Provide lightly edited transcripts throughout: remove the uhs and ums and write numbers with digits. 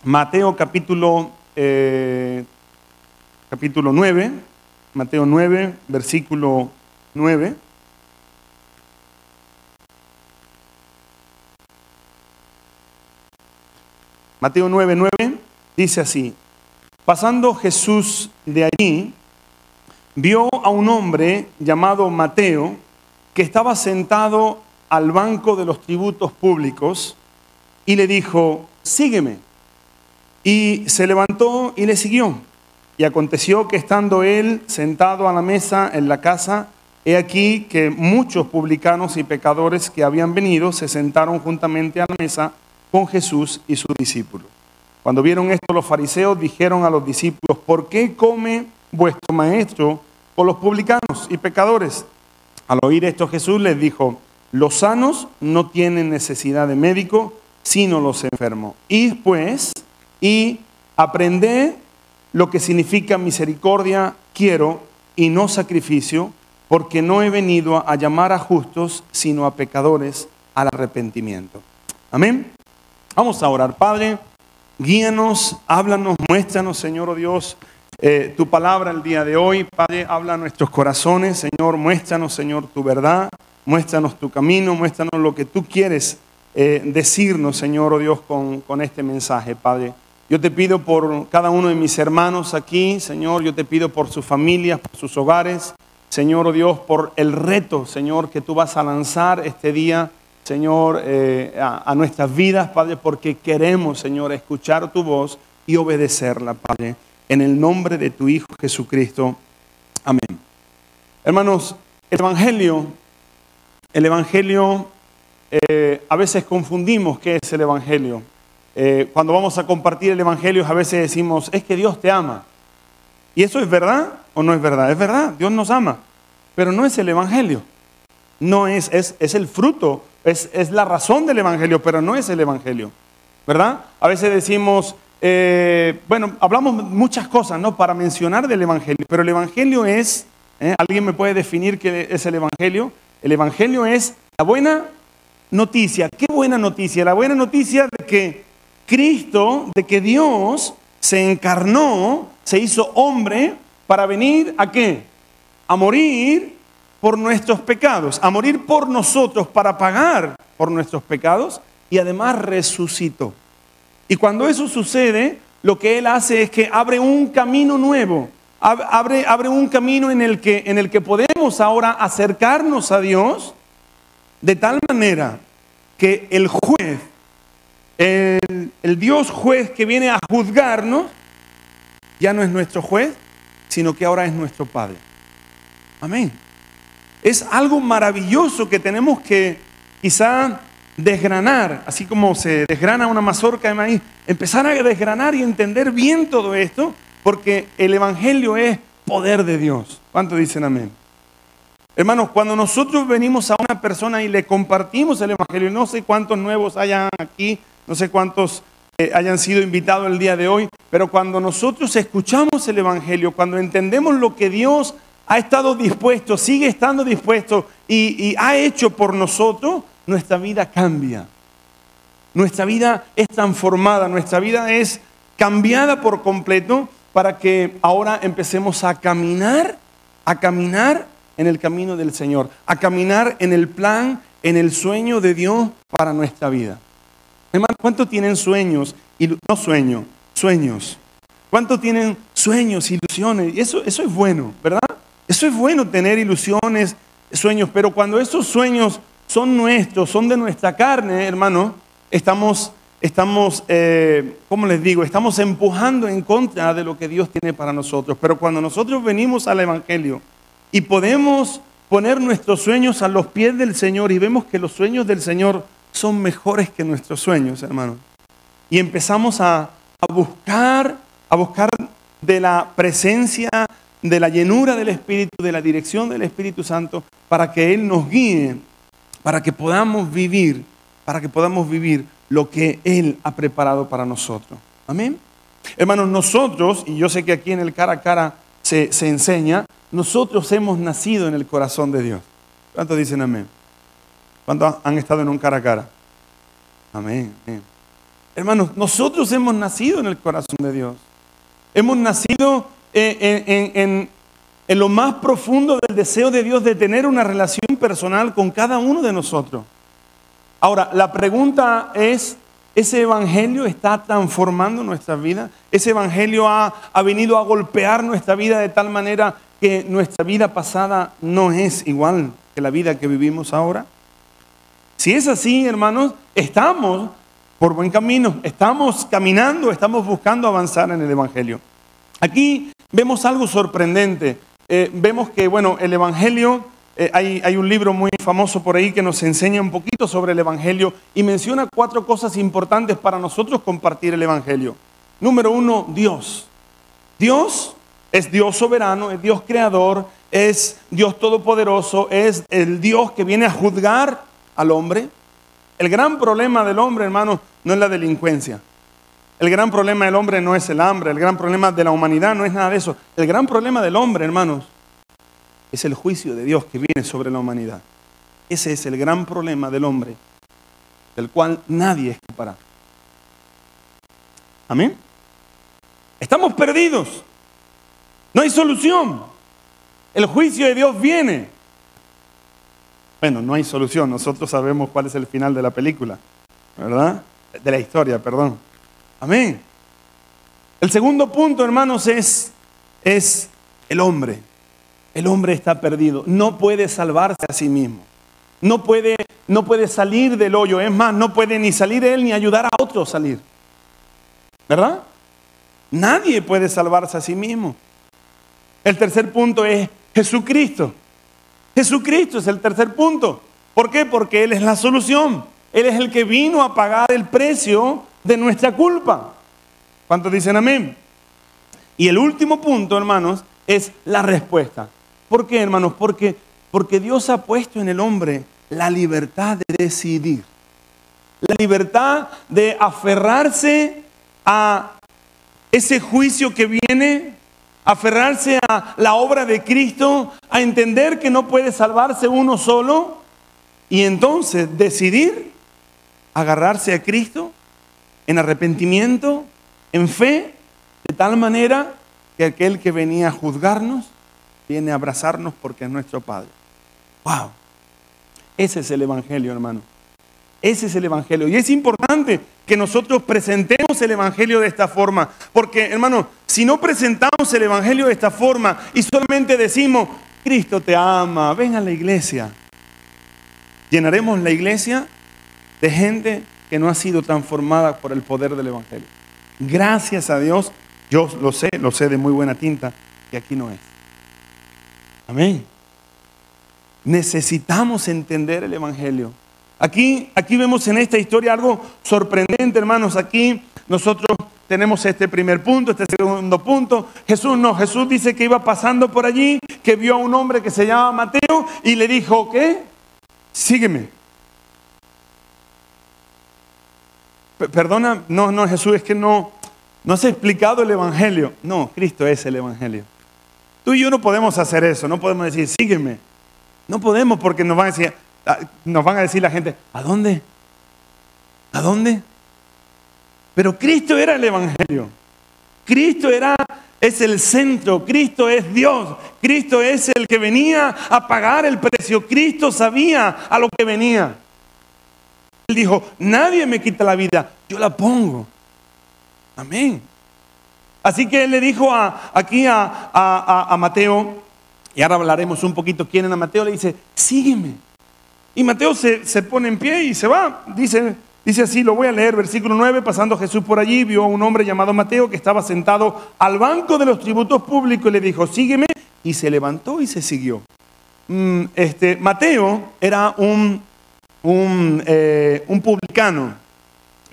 Mateo capítulo 9, Mateo 9, versículo 9. Mateo 9, 9 dice así: pasando Jesús de allí, vio a un hombre llamado Mateo que estaba sentado al banco de los tributos públicos y le dijo: sígueme. Y se levantó y le siguió. Y aconteció que estando él sentado a la mesa en la casa, he aquí que muchos publicanos y pecadores que habían venido se sentaron juntamente a la mesa con Jesús y sus discípulos. Cuando vieron esto, los fariseos dijeron a los discípulos: ¿por qué come vuestro maestro con los publicanos y pecadores? Al oír esto, Jesús les dijo: los sanos no tienen necesidad de médico, sino los enfermos. Id pues y aprended lo que significa misericordia quiero y no sacrificio, porque no he venido a llamar a justos, sino a pecadores al arrepentimiento. Amén. Vamos a orar. Padre, guíanos, háblanos, muéstranos, Señor, oh Dios, tu palabra el día de hoy. Padre, habla a nuestros corazones, Señor, muéstranos, Señor, tu verdad, muéstranos tu camino, muéstranos lo que tú quieres decirnos, Señor, oh Dios, con este mensaje, Padre. Yo te pido por cada uno de mis hermanos aquí, Señor, yo te pido por sus familias, por sus hogares, Señor, oh Dios, por el reto, Señor, que tú vas a lanzar este día, Señor, a nuestras vidas, Padre, porque queremos, Señor, escuchar tu voz y obedecerla, Padre, en el nombre de tu Hijo Jesucristo. Amén. Hermanos, el Evangelio, a veces confundimos qué es el Evangelio. Cuando vamos a compartir el Evangelio, a veces decimos: es que Dios te ama. ¿Y eso es verdad o no es verdad? Es verdad, Dios nos ama, pero no es el Evangelio. No es el fruto, es la razón del Evangelio, pero no es el Evangelio, ¿verdad? A veces decimos, hablamos muchas cosas, ¿no?, para mencionar del Evangelio, pero el Evangelio es, ¿alguien me puede definir qué es el Evangelio? El Evangelio es la buena noticia. ¿Qué buena noticia? La buena noticia de que Cristo, de que Dios se encarnó, se hizo hombre para venir ¿a qué? A morir por nuestros pecados, a morir por nosotros para pagar por nuestros pecados, y además resucitó. Y cuando eso sucede, lo que Él hace es que abre un camino nuevo, abre un camino en el que podemos ahora acercarnos a Dios de tal manera que el juez, el Dios juez que viene a juzgarnos, ya no es nuestro juez, sino que ahora es nuestro Padre. Amén. Es algo maravilloso que tenemos que quizá desgranar, así como se desgrana una mazorca de maíz, empezar a desgranar y entender bien todo esto, porque el Evangelio es poder de Dios. ¿Cuántos dicen amén? Hermanos, cuando nosotros venimos a una persona y le compartimos el Evangelio, no sé cuántos nuevos hayan aquí, no sé cuántos hayan sido invitados el día de hoy, pero cuando nosotros escuchamos el Evangelio, cuando entendemos lo que Dios ha estado dispuesto, sigue estando dispuesto y ha hecho por nosotros, nuestra vida cambia. Nuestra vida es transformada, nuestra vida es cambiada por completo para que ahora empecemos a caminar en el camino del Señor, a caminar en el plan, en el sueño de Dios para nuestra vida. Hermano, ¿cuántos tienen sueños? Sueños. ¿Cuántos tienen sueños, ilusiones? Y eso es bueno, ¿verdad? Eso es bueno, tener ilusiones, sueños, pero cuando esos sueños son nuestros, son de nuestra carne, hermano, estamos, ¿cómo les digo? Estamos empujando en contra de lo que Dios tiene para nosotros. Pero cuando nosotros venimos al Evangelio y podemos poner nuestros sueños a los pies del Señor y vemos que los sueños del Señor son mejores que nuestros sueños, hermano, y empezamos a buscar de la presencia, de la llenura del Espíritu, de la dirección del Espíritu Santo, para que Él nos guíe, para que podamos vivir lo que Él ha preparado para nosotros. Amén. Hermanos, nosotros, y yo sé que aquí en el cara a cara se enseña, nosotros hemos nacido en el corazón de Dios. ¿Cuántos dicen amén? ¿Cuántos han estado en un cara a cara? Amén. Amén. Hermanos, nosotros hemos nacido en el corazón de Dios. Hemos nacido en lo más profundo del deseo de Dios de tener una relación personal con cada uno de nosotros. Ahora, la pregunta es, ¿ese evangelio está transformando nuestra vida? ¿Ese evangelio ha venido a golpear nuestra vida de tal manera que nuestra vida pasada no es igual que la vida que vivimos ahora? Si es así, hermanos, estamos por buen camino, estamos caminando, estamos buscando avanzar en el evangelio. Aquí vemos algo sorprendente. Vemos que, bueno, el evangelio, hay un libro muy famoso por ahí que nos enseña un poquito sobre el evangelio y menciona 4 cosas importantes para nosotros compartir el evangelio. Número 1, Dios. Dios es Dios soberano, es Dios creador, es Dios todopoderoso, es el Dios que viene a juzgar al hombre. El gran problema del hombre, hermano, no es la delincuencia. El gran problema del hombre no es el hambre. El gran problema de la humanidad no es nada de eso. El gran problema del hombre, hermanos, es el juicio de Dios que viene sobre la humanidad. Ese es el gran problema del hombre, del cual nadie escapará. Amén. Estamos perdidos. No hay solución. El juicio de Dios viene. Bueno, no hay solución. Nosotros sabemos cuál es el final de la película, ¿verdad? De la historia, perdón. Amén. El segundo punto, hermanos, es el hombre. El hombre está perdido. No puede salvarse a sí mismo. No puede salir del hoyo. Es más, no puede ni salir él ni ayudar a otros a salir. ¿Verdad? Nadie puede salvarse a sí mismo. El tercer punto es Jesucristo. Jesucristo es el tercer punto. ¿Por qué? Porque Él es la solución. Él es el que vino a pagar el precio de nuestra culpa. ¿Cuántos dicen amén? Y el último punto, hermanos, es la respuesta. ¿Por qué, hermanos? Porque Dios ha puesto en el hombre la libertad de decidir. La libertad de aferrarse a ese juicio que viene, aferrarse a la obra de Cristo, a entender que no puede salvarse uno solo y entonces decidir agarrarse a Cristo en arrepentimiento, en fe, de tal manera que aquel que venía a juzgarnos viene a abrazarnos porque es nuestro Padre. ¡Wow! Ese es el evangelio, hermano. Ese es el evangelio. Y es importante que nosotros presentemos el evangelio de esta forma. Porque, hermano, si no presentamos el evangelio de esta forma y solamente decimos, Cristo te ama, ven a la iglesia, llenaremos la iglesia de gente que no ha sido transformada por el poder del evangelio. Gracias a Dios, yo lo sé de muy buena tinta, que aquí no es. Amén. Necesitamos entender el evangelio. Aquí vemos en esta historia algo sorprendente, hermanos. Aquí nosotros tenemos este primer punto, este segundo punto. Jesús dice que iba pasando por allí, que vio a un hombre que se llama Mateo y le dijo, ¿qué? Sígueme. Perdona, no, Jesús, es que no has explicado el evangelio. No, Cristo es el evangelio. Tú y yo no podemos hacer eso, no podemos decir, sígueme. No podemos porque nos van a decir la gente, ¿a dónde? ¿A dónde? Pero Cristo era el evangelio. Cristo es el centro. Cristo es Dios. Cristo es el que venía a pagar el precio. Cristo sabía a lo que venía. Él dijo, nadie me quita la vida, yo la pongo. Amén. Así que él le dijo aquí a Mateo, y ahora hablaremos un poquito quién era Mateo, le dice, sígueme. Y Mateo se pone en pie y se va. Dice así, lo voy a leer, versículo 9. Pasando Jesús por allí, vio a un hombre llamado Mateo que estaba sentado al banco de los tributos públicos y le dijo, sígueme. Y se levantó y se siguió. Mateo era un publicano.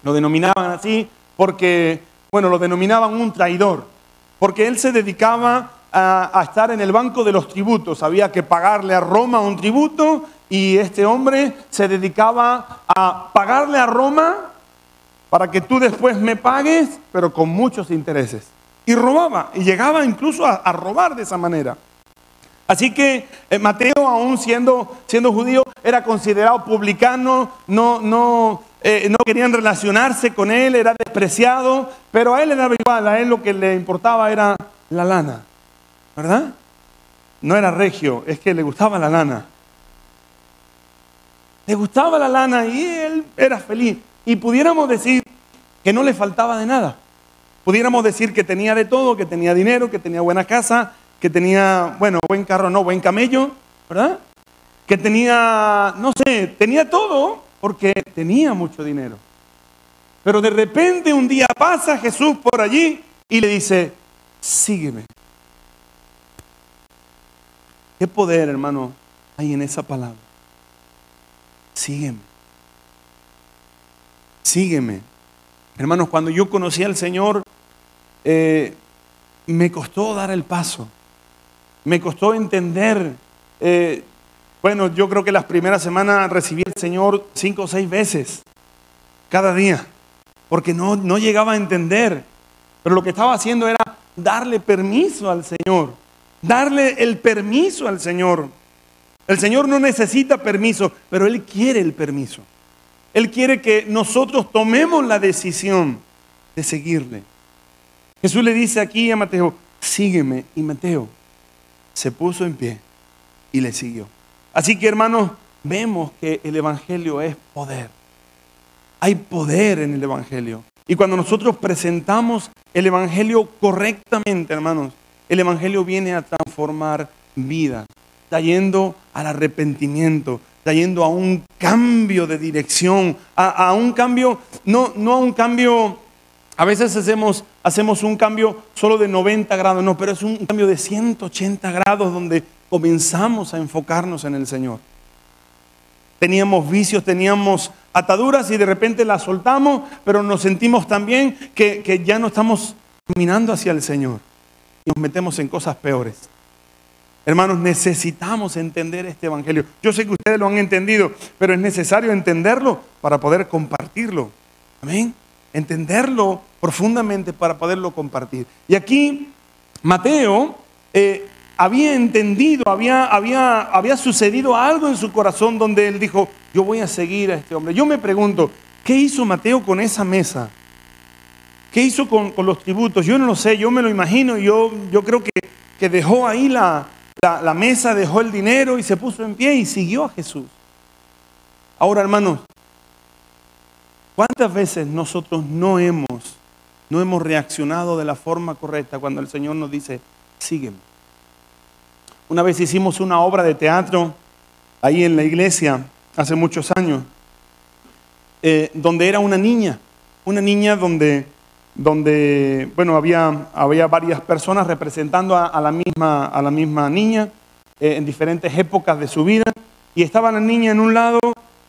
Lo denominaban así porque, lo denominaban un traidor. Porque él se dedicaba a estar en el banco de los tributos. Había que pagarle a Roma un tributo y este hombre se dedicaba a pagarle a Roma para que tú después me pagues, pero con muchos intereses. Y robaba, y llegaba incluso a robar de esa manera. Así que Mateo, aún siendo judío, era considerado publicano, no no querían relacionarse con él, era despreciado, pero a él le daba igual, a él lo que le importaba era la lana, ¿verdad? No era regio, es que le gustaba la lana. Le gustaba la lana y él era feliz. Y pudiéramos decir que no le faltaba de nada. Pudiéramos decir que tenía de todo, que tenía dinero, que tenía buena casa, que tenía, bueno, buen carro, no, buen camello, ¿verdad? Que tenía, no sé, tenía todo porque tenía mucho dinero. Pero de repente un día pasa Jesús por allí y le dice, sígueme. ¿Qué poder, hermano, hay en esa palabra? Sígueme. Sígueme. Hermanos, cuando yo conocí al Señor, me costó dar el paso. Me costó entender. Bueno, yo creo que las primeras semanas recibí al Señor 5 o 6 veces, cada día, porque no llegaba a entender. Pero lo que estaba haciendo era darle permiso al Señor, darle el permiso al Señor. El Señor no necesita permiso, pero Él quiere el permiso. Él quiere que nosotros tomemos la decisión de seguirle. Jesús le dice aquí a Mateo, sígueme, y Mateo se puso en pie y le siguió. Así que, hermanos, vemos que el Evangelio es poder. Hay poder en el Evangelio. Y cuando nosotros presentamos el Evangelio correctamente, hermanos, el Evangelio viene a transformar vidas, trayendo al arrepentimiento, trayendo a un cambio de dirección, a un cambio, no a un cambio, a veces hacemos un cambio solo de 90 grados, no, pero es un cambio de 180 grados donde comenzamos a enfocarnos en el Señor. Teníamos vicios, teníamos ataduras y de repente las soltamos, pero nos sentimos también que ya no estamos caminando hacia el Señor y nos metemos en cosas peores. Hermanos, necesitamos entender este Evangelio. Yo sé que ustedes lo han entendido, pero es necesario entenderlo para poder compartirlo. Amén. Entenderlo profundamente para poderlo compartir. Y aquí Mateo había entendido, había sucedido algo en su corazón donde él dijo, yo voy a seguir a este hombre. Yo me pregunto, ¿qué hizo Mateo con esa mesa? ¿Qué hizo con los tributos? Yo no lo sé, yo me lo imagino. Yo creo que dejó ahí la mesa, dejó el dinero y se puso en pie y siguió a Jesús. Ahora, hermanos, ¿cuántas veces nosotros no hemos reaccionado de la forma correcta cuando el Señor nos dice, sígueme? Una vez hicimos una obra de teatro ahí en la iglesia, hace muchos años, donde era una niña donde bueno, había varias personas representando a la misma niña en diferentes épocas de su vida. Y estaba la niña en un lado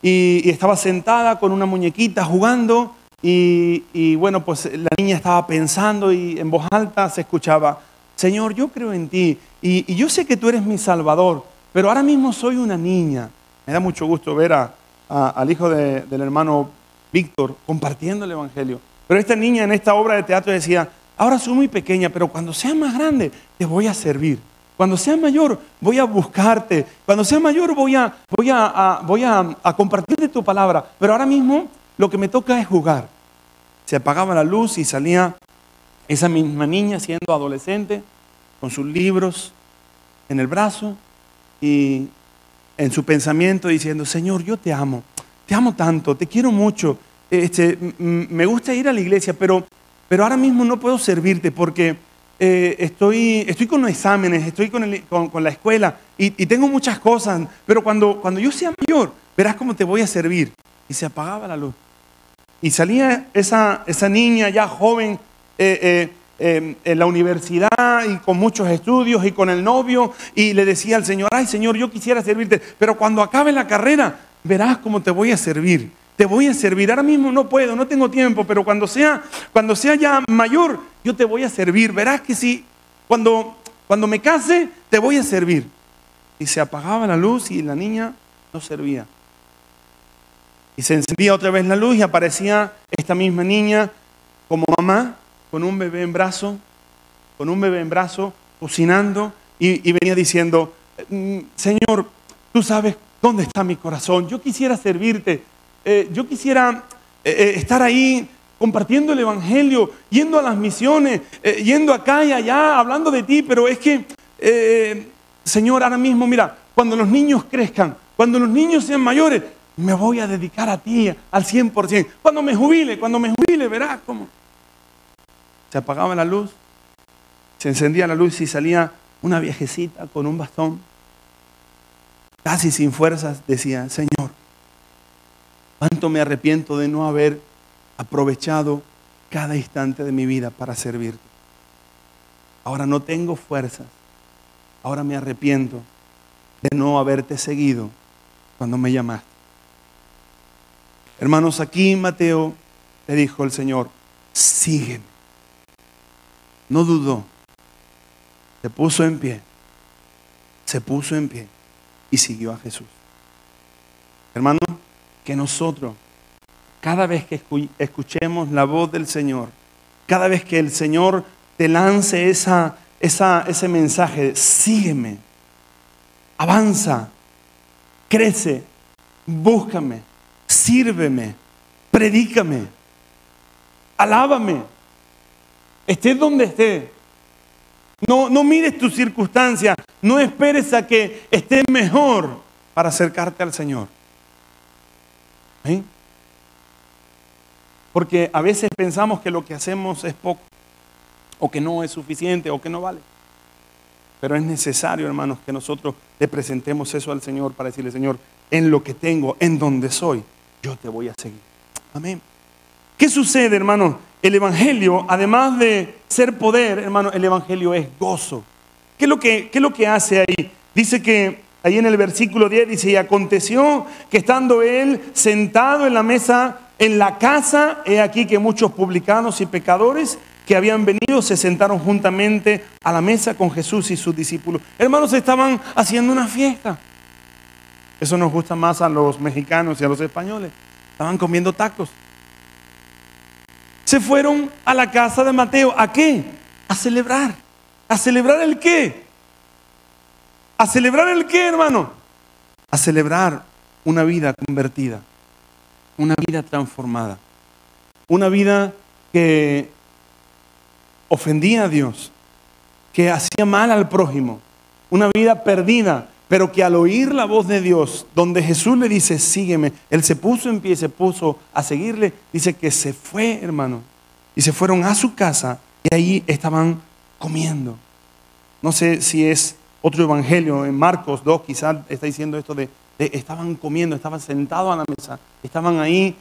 y estaba sentada con una muñequita jugando. Y bueno, pues la niña estaba pensando y en voz alta se escuchaba, Señor, yo creo en ti y yo sé que tú eres mi Salvador, pero ahora mismo soy una niña. Me da mucho gusto ver al hijo del hermano Víctor compartiendo el Evangelio. Pero esta niña en esta obra de teatro decía, ahora soy muy pequeña, pero cuando sea más grande te voy a servir. Cuando sea mayor voy a buscarte. Cuando sea mayor voy a compartir de tu palabra. Pero ahora mismo lo que me toca es jugar. Se apagaba la luz y salía esa misma niña siendo adolescente, con sus libros en el brazo y en su pensamiento diciendo, Señor, yo te amo tanto, te quiero mucho. Me gusta ir a la iglesia, pero ahora mismo no puedo servirte porque estoy con los exámenes, estoy con la escuela y tengo muchas cosas, pero cuando yo sea mayor, verás cómo te voy a servir. Y se apagaba la luz. Y salía esa niña ya joven en la universidad y con muchos estudios y con el novio y le decía al Señor, ay Señor, yo quisiera servirte, pero cuando acabe la carrera, verás cómo te voy a servir. Te voy a servir. Ahora mismo no puedo, no tengo tiempo, pero cuando sea ya mayor, yo te voy a servir. Verás que sí, cuando me case, te voy a servir. Y se apagaba la luz y la niña no servía. Y se encendía otra vez la luz y aparecía esta misma niña como mamá, con un bebé en brazo, cocinando y venía diciendo, Señor, tú sabes dónde está mi corazón. Yo quisiera servirte. Yo quisiera estar ahí compartiendo el evangelio, yendo a las misiones, yendo acá y allá, hablando de ti, pero es que, Señor, ahora mismo, mira, cuando los niños crezcan, cuando los niños sean mayores, me voy a dedicar a ti al 100%. Cuando me jubile, verás cómo. Se apagaba la luz, se encendía la luz y salía una viejecita con un bastón, casi sin fuerzas, decía: Señor, cuánto me arrepiento de no haber aprovechado cada instante de mi vida para servirte. Ahora no tengo fuerzas, ahora me arrepiento de no haberte seguido cuando me llamaste. Hermanos, aquí Mateo le dijo el Señor: sígueme. No dudó, se puso en pie y siguió a Jesús. Hermano, que nosotros, cada vez que escuchemos la voz del Señor, cada vez que el Señor te lance ese mensaje: sígueme, avanza, crece, búscame, sírveme, predícame, alábame, estés donde estés. No mires tus circunstancias, no esperes a que estés mejor para acercarte al Señor. ¿Sí? Porque a veces pensamos que lo que hacemos es poco, o que no es suficiente, o que no vale. Pero es necesario, hermanos, que nosotros le presentemos eso al Señor para decirle: Señor, en lo que tengo, en donde soy, yo te voy a seguir. Amén. ¿Qué sucede, hermanos? El Evangelio, además de ser poder, hermanos, el Evangelio es gozo. ¿Qué es lo que hace ahí? Dice que ahí en el versículo 10 dice: y aconteció que estando él sentado en la mesa en la casa, he aquí que muchos publicanos y pecadores que habían venido se sentaron juntamente a la mesa con Jesús y sus discípulos. Hermanos, estaban haciendo una fiesta. Eso nos gusta más a los mexicanos y a los españoles. Estaban comiendo tacos. Se fueron a la casa de Mateo. ¿A qué? A celebrar. ¿A celebrar el qué? ¿A celebrar el qué, hermano? A celebrar una vida convertida, una vida transformada, una vida que ofendía a Dios, que hacía mal al prójimo, una vida perdida, pero que al oír la voz de Dios, donde Jesús le dice: sígueme, él se puso en pie, se puso a seguirle. Dice que se fue, hermano, y se fueron a su casa y ahí estaban comiendo. No sé si es otro evangelio, en Marcos 2 quizás está diciendo esto de estaban comiendo, estaban sentados a la mesa, estaban ahí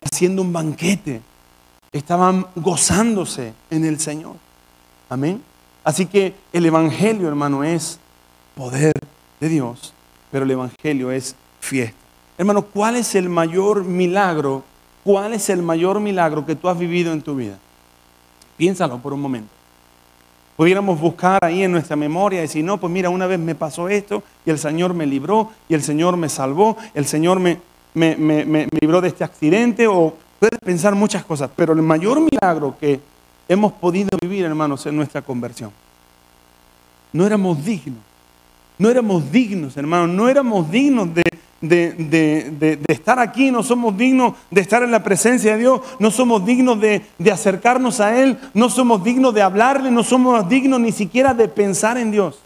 haciendo un banquete, estaban gozándose en el Señor. Amén. Así que el evangelio, hermano, es poder de Dios, pero el evangelio es fiesta. Hermano, ¿cuál es el mayor milagro? ¿Cuál es el mayor milagro que tú has vivido en tu vida? Piénsalo por un momento. Pudiéramos buscar ahí en nuestra memoria y decir: no, pues mira, una vez me pasó esto y el Señor me libró y el Señor me salvó, el Señor me libró de este accidente. O puedes pensar muchas cosas, pero el mayor milagro que hemos podido vivir, hermanos, es nuestra conversión. No éramos dignos, hermanos, no éramos dignos de estar aquí, no somos dignos de estar en la presencia de Dios, no somos dignos de acercarnos a Él, no somos dignos de hablarle, no somos dignos ni siquiera de pensar en Dios.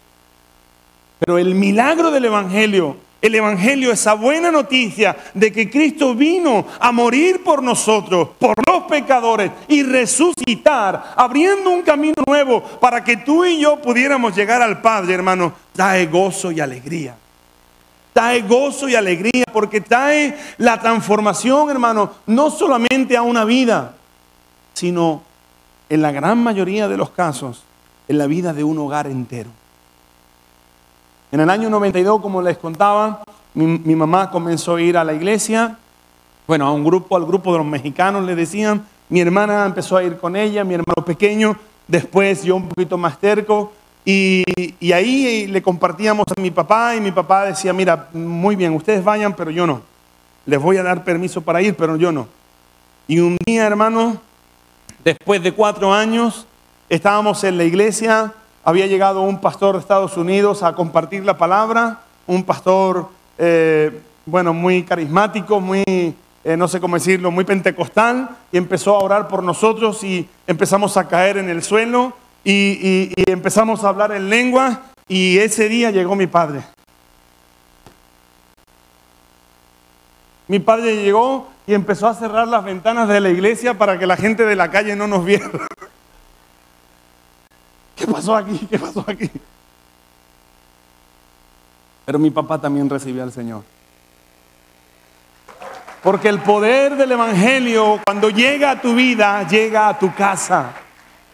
Pero el milagro del Evangelio, el Evangelio, esa buena noticia de que Cristo vino a morir por nosotros, por los pecadores, y resucitar, abriendo un camino nuevo para que tú y yo pudiéramos llegar al Padre, hermano, trae gozo y alegría. Trae gozo y alegría porque trae la transformación, hermano, no solamente a una vida, sino en la gran mayoría de los casos, en la vida de un hogar entero. En el año 92, como les contaba, mi mamá comenzó a ir a la iglesia, bueno, al grupo de los mexicanos le decían. Mi hermana empezó a ir con ella, mi hermano pequeño, después yo un poquito más terco. Y ahí le compartíamos a mi papá y mi papá decía: mira, muy bien, ustedes vayan, pero yo no. Les voy a dar permiso para ir, pero yo no. Y un día, hermano, después de 4 años, estábamos en la iglesia, había llegado un pastor de Estados Unidos a compartir la palabra, un pastor, muy carismático, muy no sé cómo decirlo, muy pentecostal, y empezó a orar por nosotros y empezamos a caer en el suelo y empezamos a hablar en lengua, y ese día llegó mi padre. Mi padre llegó y empezó a cerrar las ventanas de la iglesia para que la gente de la calle no nos viera. ¿Qué pasó aquí? ¿Qué pasó aquí? Pero mi papá también recibió al Señor. Porque el poder del Evangelio, cuando llega a tu vida, llega a tu casa,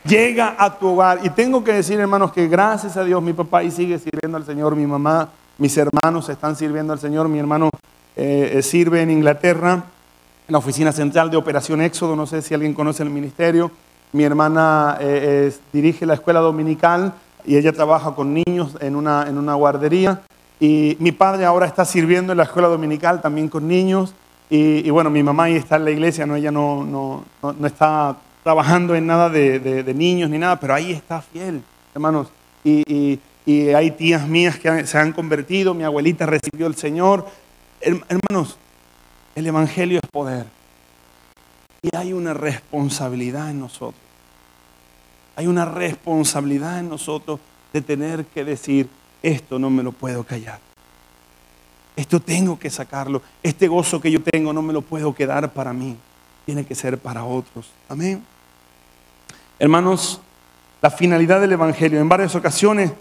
llega a tu hogar. Y tengo que decir, hermanos, que gracias a Dios mi papá ahí sigue sirviendo al Señor, mi mamá, mis hermanos están sirviendo al Señor. Mi hermano sirve en Inglaterra, en la oficina central de Operación Éxodo. No sé si alguien conoce el ministerio. Mi hermana dirige la escuela dominical y ella trabaja con niños en una guardería. Y mi padre ahora está sirviendo en la escuela dominical también con niños. Y bueno, mi mamá ahí está en la iglesia, ¿no? Ella no está trabajando en nada de niños ni nada, pero ahí está fiel, hermanos. Y hay tías mías que se han convertido, mi abuelita recibió el Señor. Hermanos, el Evangelio es poder. Y hay una responsabilidad en nosotros. Hay una responsabilidad en nosotros de tener que decir, esto no me lo puedo callar. Esto tengo que sacarlo. Este gozo que yo tengo no me lo puedo quedar para mí. Tiene que ser para otros. Amén. Hermanos, la finalidad del Evangelio. En varias ocasiones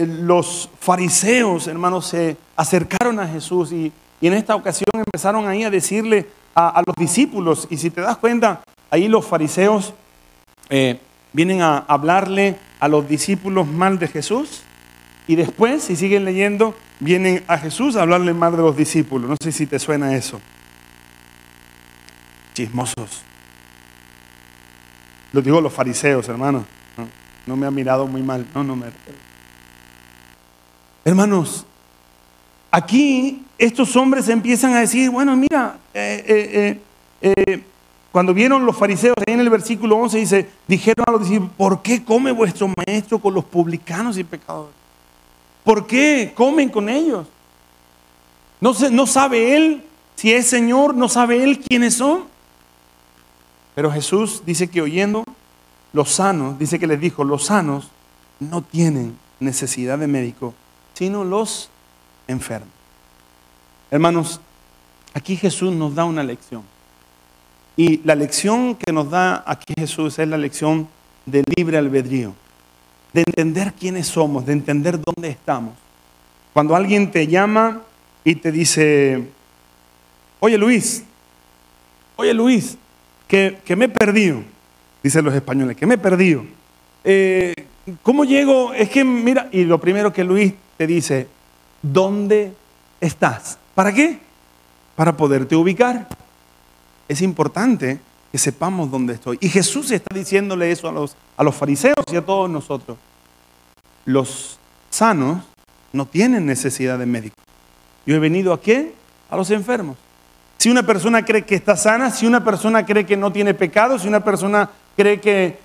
los fariseos, hermanos, se acercaron a Jesús y en esta ocasión empezaron ahí a decirle a los discípulos. Y si te das cuenta, ahí los fariseos vienen a hablarle a los discípulos mal de Jesús. Y después, si siguen leyendo, vienen a Jesús a hablarle mal de los discípulos. No sé si te suena eso. Chismosos. Lo digo los fariseos, hermano. No me ha mirado muy mal. No me... Hermanos, aquí estos hombres empiezan a decir, bueno, mira, cuando vieron los fariseos, ahí en el versículo 11 dice, dijeron a los discípulos, ¿por qué come vuestro maestro con los publicanos y pecadores? ¿Por qué comen con ellos? No sabe él si es Señor, no sabe él quiénes son. Pero Jesús dice que oyendo, los sanos, dice que les dijo, los sanos no tienen necesidad de médico, sino los enfermos. Hermanos, aquí Jesús nos da una lección. Y la lección que nos da aquí Jesús es la lección del libre albedrío. De entender quiénes somos, de entender dónde estamos. Cuando alguien te llama y te dice, oye Luis, que me he perdido, dicen los españoles, que me he perdido. ¿Cómo llego? Es que mira, y lo primero que Luis te dice, ¿dónde estás? ¿Para qué? Para poderte ubicar. Es importante que sepamos dónde estoy. Y Jesús está diciéndole eso a los fariseos y a todos nosotros. Los sanos no tienen necesidad de médico. Yo he venido ¿a qué? A los enfermos. Si una persona cree que está sana, si una persona cree que no tiene pecado, si una persona cree que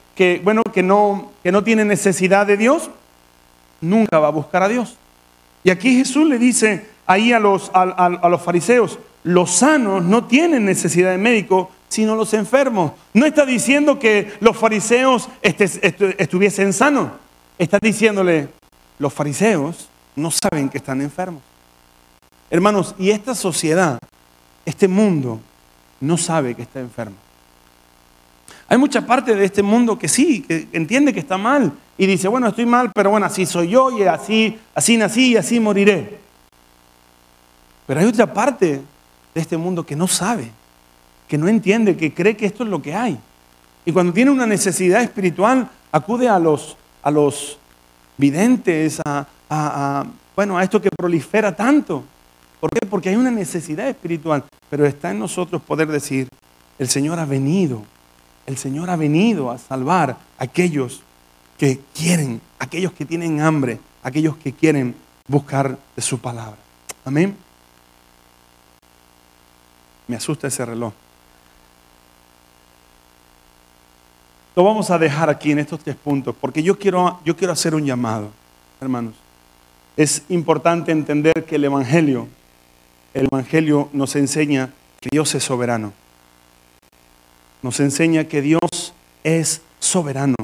no tiene necesidad de Dios, nunca va a buscar a Dios. Y aquí Jesús le dice ahí a los fariseos, los sanos no tienen necesidad de médico, sino los enfermos. No está diciendo que los fariseos estuviesen sanos. Está diciéndole, los fariseos no saben que están enfermos. Hermanos, y esta sociedad, este mundo, no sabe que está enfermo. Hay mucha parte de este mundo que sí, que entiende que está mal. Y dice, bueno, estoy mal, pero bueno, así soy yo y así nací y así moriré. Pero hay otra parte de este mundo que no sabe, que no entiende, que cree que esto es lo que hay. Y cuando tiene una necesidad espiritual, acude a los videntes, a esto que prolifera tanto. ¿Por qué? Porque hay una necesidad espiritual, pero está en nosotros poder decir, el Señor ha venido a salvar a aquellos que quieren, aquellos que tienen hambre, aquellos que quieren buscar de su palabra. Amén. Me asusta ese reloj. Lo vamos a dejar aquí en estos 3 puntos, porque yo quiero hacer un llamado, hermanos. Es importante entender que el Evangelio nos enseña que Dios es soberano. Nos enseña que Dios es soberano,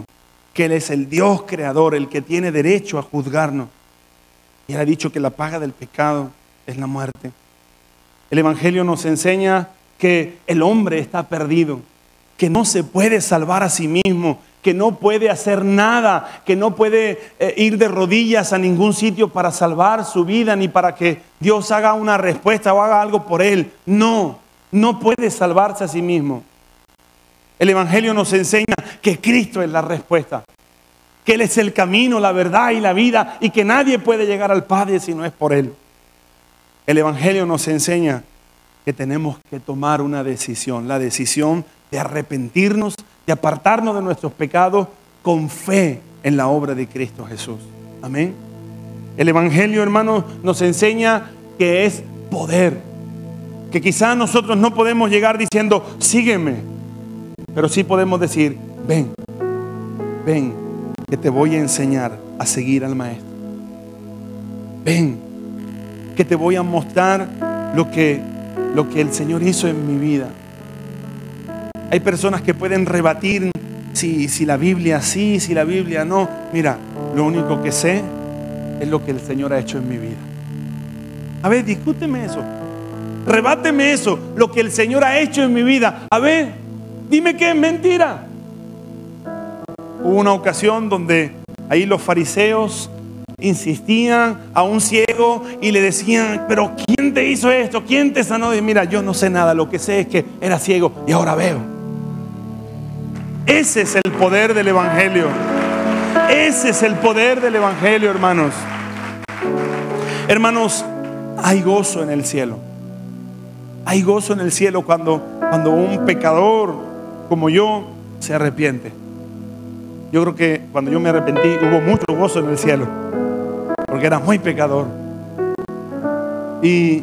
que Él es el Dios creador, el que tiene derecho a juzgarnos. Y Él ha dicho que la paga del pecado es la muerte. El Evangelio nos enseña que el hombre está perdido, que no se puede salvar a sí mismo, que no puede hacer nada, que no puede ir de rodillas a ningún sitio para salvar su vida, ni para que Dios haga una respuesta o haga algo por él. No puede salvarse a sí mismo. El Evangelio nos enseña que Cristo es la respuesta, que Él es el camino, la verdad y la vida, y que nadie puede llegar al Padre si no es por Él. El Evangelio nos enseña que tenemos que tomar una decisión, la decisión de arrepentirnos, de apartarnos de nuestros pecados con fe en la obra de Cristo Jesús. Amén. El Evangelio, hermanos, nos enseña que es poder, que quizás nosotros no podemos llegar diciendo, sígueme, pero sí podemos decir, ven, que te voy a enseñar a seguir al Maestro. Ven, que te voy a mostrar lo que el Señor hizo en mi vida. Hay personas que pueden rebatir si la Biblia sí, si la Biblia no. Mira, lo único que sé es lo que el Señor ha hecho en mi vida. A ver, discúteme eso. Rebáteme eso, lo que el Señor ha hecho en mi vida. A ver, dime que es mentira. Hubo una ocasión donde ahí los fariseos insistían a un ciego y le decían, pero ¿quién te hizo esto? ¿Quién te sanó? Y mira, yo no sé nada, lo que sé es que era ciego y ahora veo. Ese es el poder del Evangelio. Ese es el poder del Evangelio, hermanos. Hermanos, hay gozo en el cielo. Hay gozo en el cielo cuando un pecador como yo se arrepiente. Yo creo que cuando yo me arrepentí hubo mucho gozo en el cielo, porque era muy pecador. Y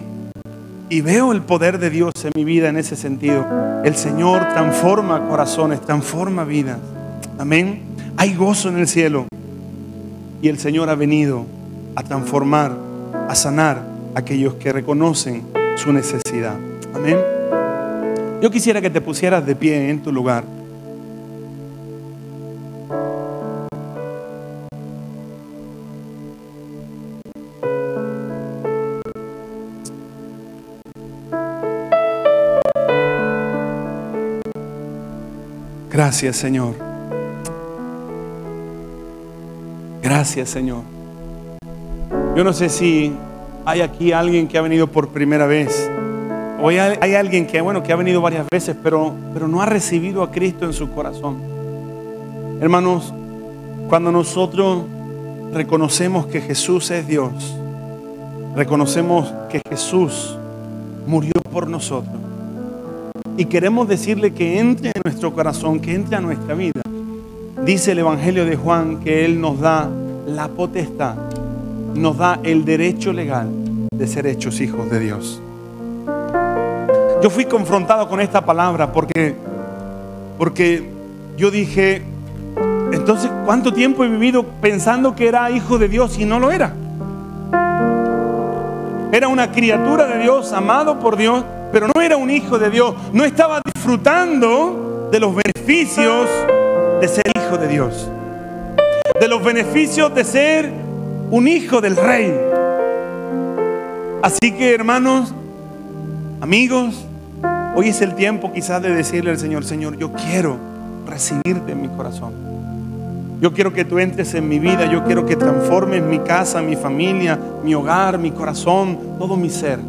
veo el poder de Dios en mi vida en ese sentido. El Señor transforma corazones, transforma vidas. Amén. Hay gozo en el cielo. Y el Señor ha venido a transformar, a sanar a aquellos que reconocen su necesidad. Amén. Yo quisiera que te pusieras de pie en tu lugar. Gracias, Señor. Gracias, Señor. Yo no sé si hay aquí alguien que ha venido por primera vez, o hay alguien que ha venido varias veces, pero no ha recibido a Cristo en su corazón. Hermanos, cuando nosotros reconocemos que Jesús es Dios, reconocemos que Jesús murió por nosotros, y queremos decirle que entre en nuestro corazón, que entre a nuestra vida, dice el Evangelio de Juan que Él nos da la potestad, nos da el derecho legal de ser hechos hijos de Dios. Yo fui confrontado con esta palabra porque yo dije, entonces, ¿cuánto tiempo he vivido pensando que era hijo de Dios y no lo era? Era una criatura de Dios, amado por Dios, pero no era un hijo de Dios. No estaba disfrutando de los beneficios de ser hijo de Dios, de los beneficios de ser un hijo del Rey. Así que, hermanos, amigos, hoy es el tiempo quizás de decirle al Señor, Señor, yo quiero recibirte en mi corazón. Yo quiero que tú entres en mi vida. Yo quiero que transformes mi casa, mi familia, mi hogar, mi corazón, todo mi ser.